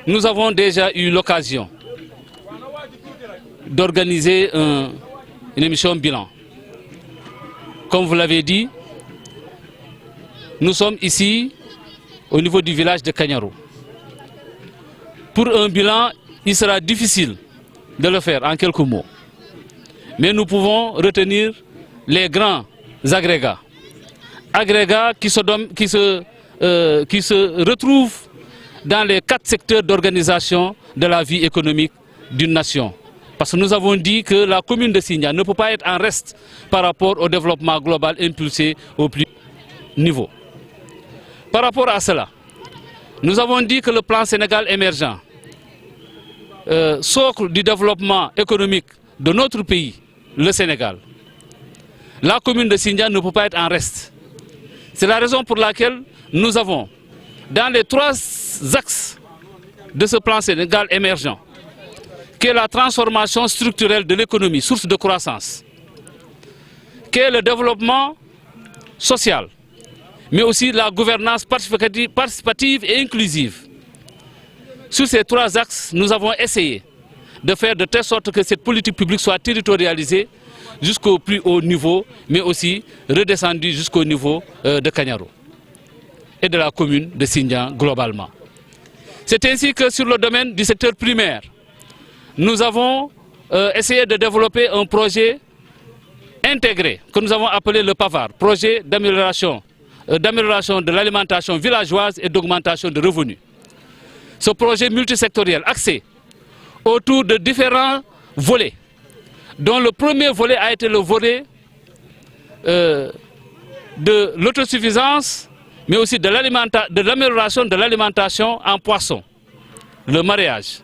nous avons déjà eu l'occasion d'organiser une émission bilan. Comme vous l'avez dit, nous sommes ici au niveau du village de Kanyaro. Pour un bilan, il sera difficile de le faire en quelques mots. Mais nous pouvons retenir les grands agrégats. Agrégats qui se retrouvent dans les 4 secteurs d'organisation de la vie économique d'une nation. Parce que nous avons dit que la commune de Sindia ne peut pas être en reste par rapport au développement global impulsé au plus haut niveau. Par rapport à cela, nous avons dit que le plan Sénégal émergent, socle du développement économique de notre pays, le Sénégal, la commune de Sindia ne peut pas être en reste. C'est la raison pour laquelle nous avons, dans les 3 axes de ce plan Sénégal émergent, qui est la transformation structurelle de l'économie, source de croissance, qui est le développement social, mais aussi la gouvernance participative et inclusive. Sur ces 3 axes, nous avons essayé de faire de telle sorte que cette politique publique soit territorialisée jusqu'au plus haut niveau, mais aussi redescendue jusqu'au niveau de Kanyaro et de la commune de Sindian globalement. C'est ainsi que sur le domaine du secteur primaire, nous avons essayé de développer un projet intégré que nous avons appelé le PAVAR, projet d'amélioration de l'alimentation villageoise et d'augmentation de revenus. Ce projet multisectoriel axé autour de différents volets, dont le premier volet a été le volet de l'autosuffisance, mais aussi de l'amélioration de l'alimentation en poisson, le mareyage.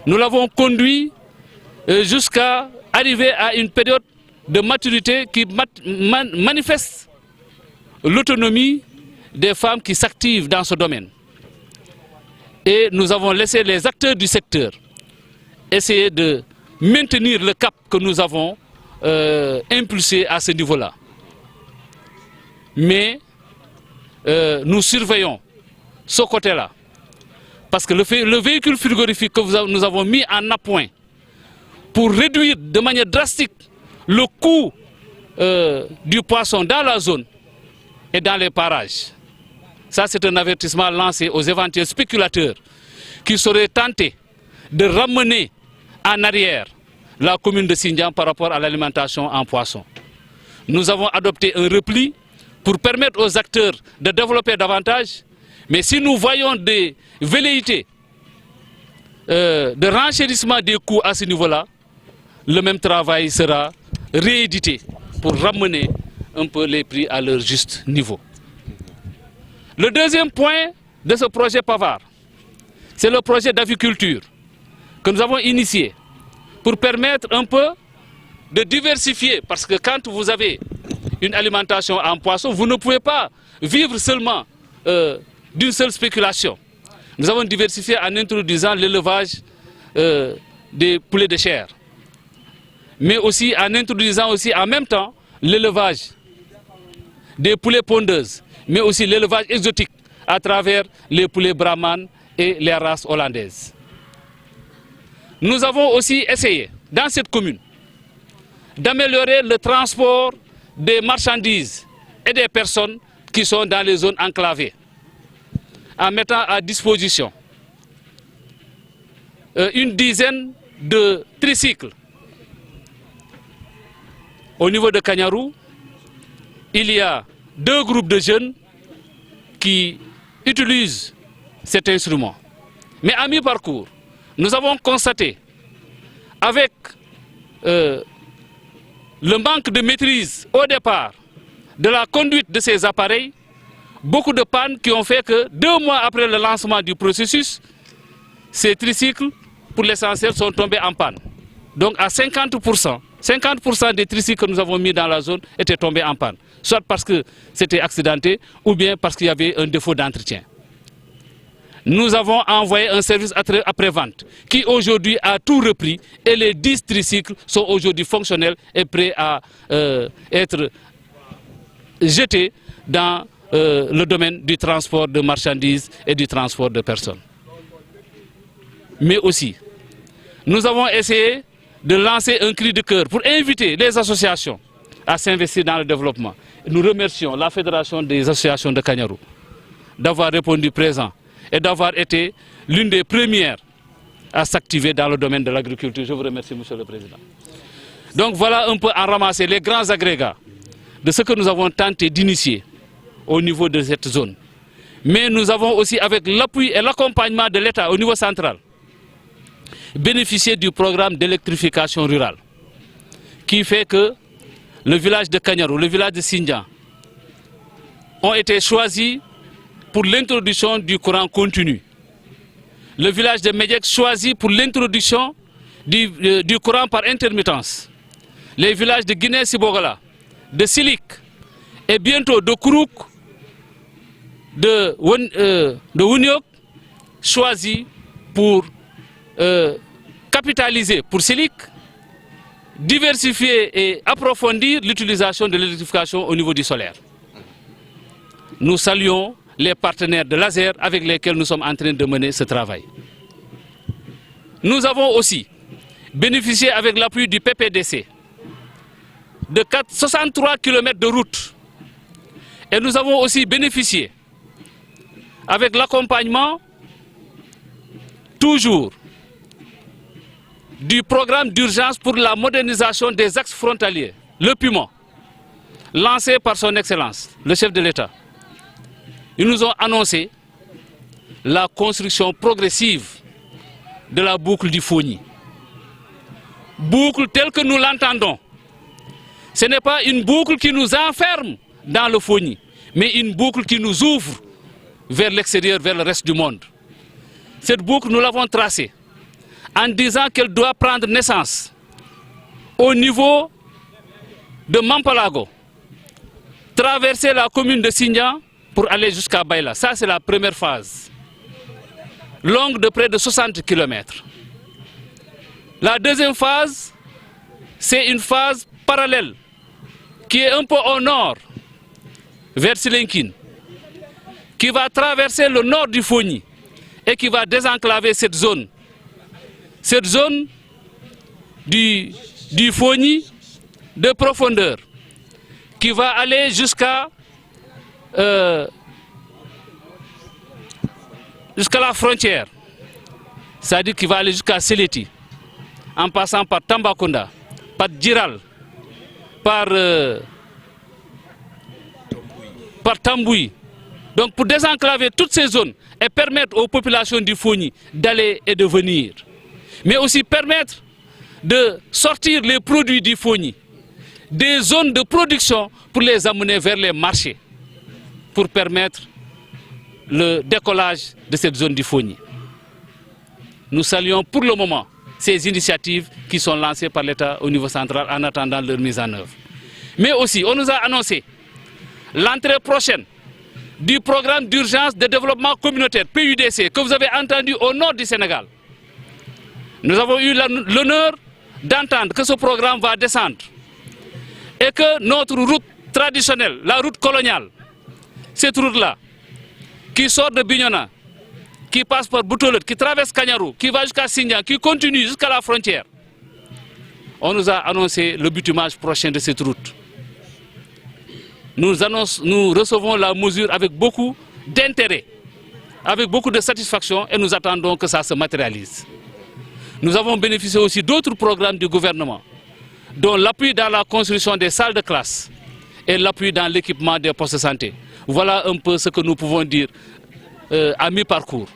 Nous l'avons conduit jusqu'à arriver à une période de maturité qui manifeste l'autonomie des femmes qui s'activent dans ce domaine. Et nous avons laissé les acteurs du secteur essayer de maintenir le cap que nous avons impulsé à ce niveau-là. Mais nous surveillons ce côté-là. Parce que le véhicule frigorifique que nous avons mis en appoint pour réduire de manière drastique le coût du poisson dans la zone et dans les parages. Ça, c'est un avertissement lancé aux éventuels spéculateurs qui seraient tentés de ramener en arrière la commune de Sindian par rapport à l'alimentation en poisson. Nous avons adopté un repli pour permettre aux acteurs de développer davantage, mais si nous voyons des velléités de renchérissement des coûts à ce niveau-là, le même travail sera réédité pour ramener un peu les prix à leur juste niveau. Le deuxième point de ce projet PAVAR, c'est le projet d'aviculture que nous avons initié pour permettre un peu de diversifier, parce que quand vous avez une alimentation en poisson, vous ne pouvez pas vivre seulement d'une seule spéculation. Nous avons diversifié en introduisant l'élevage des poulets de chair, mais aussi en introduisant aussi en même temps l'élevage des poulets pondeuses, mais aussi l'élevage exotique à travers les poulets brahman et les races hollandaises. Nous avons aussi essayé, dans cette commune, d'améliorer le transport des marchandises et des personnes qui sont dans les zones enclavées, en mettant à disposition une dizaine de tricycles. Au niveau de Kanyarou, il y a 2 groupes de jeunes qui utilisent cet instrument. Mais à mi-parcours, nous avons constaté, avec le manque de maîtrise au départ de la conduite de ces appareils, beaucoup de pannes qui ont fait que 2 mois après le lancement du processus, ces tricycles, pour l'essentiel, sont tombés en panne. Donc à 50% des tricycles que nous avons mis dans la zone étaient tombés en panne, soit parce que c'était accidenté ou bien parce qu'il y avait un défaut d'entretien. Nous avons envoyé un service après-vente qui aujourd'hui a tout repris et les 10 tricycles sont aujourd'hui fonctionnels et prêts à être jetés dans le domaine du transport de marchandises et du transport de personnes. Mais aussi, nous avons essayé de lancer un cri de cœur pour inviter les associations à s'investir dans le développement. Nous remercions la Fédération des associations de Kagnaru d'avoir répondu présent et d'avoir été l'une des premières à s'activer dans le domaine de l'agriculture. Je vous remercie, Monsieur le Président. Donc voilà un peu en ramasser les grands agrégats de ce que nous avons tenté d'initier au niveau de cette zone. Mais nous avons aussi, avec l'appui et l'accompagnement de l'État au niveau central, bénéficié du programme d'électrification rurale, qui fait que le village de Kagnaru, le village de Sindian, ont été choisis pour l'introduction du courant continu. Le village de Médiek choisi pour l'introduction du courant par intermittence. Les villages de Guinée-Sibogala, de Silik et bientôt de Kourouk, de Wuniok, choisis pour capitaliser pour Silik, diversifier et approfondir l'utilisation de l'électrification au niveau du solaire. Nous saluons les partenaires de l'ASER avec lesquels nous sommes en train de mener ce travail. Nous avons aussi bénéficié avec l'appui du PPDC de 63 km de route. Et nous avons aussi bénéficié avec l'accompagnement toujours du programme d'urgence pour la modernisation des axes frontaliers, le PUMA, lancé par son Excellence, le chef de l'État. Ils nous ont annoncé la construction progressive de la boucle du Fogny. Boucle telle que nous l'entendons. Ce n'est pas une boucle qui nous enferme dans le Fogny, mais une boucle qui nous ouvre vers l'extérieur, vers le reste du monde. Cette boucle, nous l'avons tracée en disant qu'elle doit prendre naissance au niveau de Mampalago, traverser la commune de Sindian pour aller jusqu'à Baïla. Ça, c'est la première phase, longue de près de 60 km. La deuxième phase, c'est une phase parallèle qui est un peu au nord, vers Silenkin, qui va traverser le nord du Fogny et qui va désenclaver cette zone. Cette zone du Fogny de profondeur qui va aller jusqu'à la frontière, c'est-à-dire qu'il va aller jusqu'à Seleti, en passant par Tambacounda, par Djiral, par Tambouy. Donc pour désenclaver toutes ces zones et permettre aux populations du Fogny d'aller et de venir, mais aussi permettre de sortir les produits du Fogny des zones de production pour les amener vers les marchés, pour permettre le décollage de cette zone du Fogny. Nous saluons pour le moment ces initiatives qui sont lancées par l'État au niveau central en attendant leur mise en œuvre. Mais aussi, on nous a annoncé l'entrée prochaine du programme d'urgence de développement communautaire, PUDC, que vous avez entendu au nord du Sénégal. Nous avons eu l'honneur d'entendre que ce programme va descendre et que notre route traditionnelle, la route coloniale, cette route-là, qui sort de Bignona, qui passe par Boutolot, qui traverse Kagnaru, qui va jusqu'à Sindian, qui continue jusqu'à la frontière, on nous a annoncé le bitumage prochain de cette route. Nous recevons la mesure avec beaucoup d'intérêt, avec beaucoup de satisfaction et nous attendons que ça se matérialise. Nous avons bénéficié aussi d'autres programmes du gouvernement, dont l'appui dans la construction des salles de classe et l'appui dans l'équipement des postes de santé. Voilà un peu ce que nous pouvons dire à mi-parcours.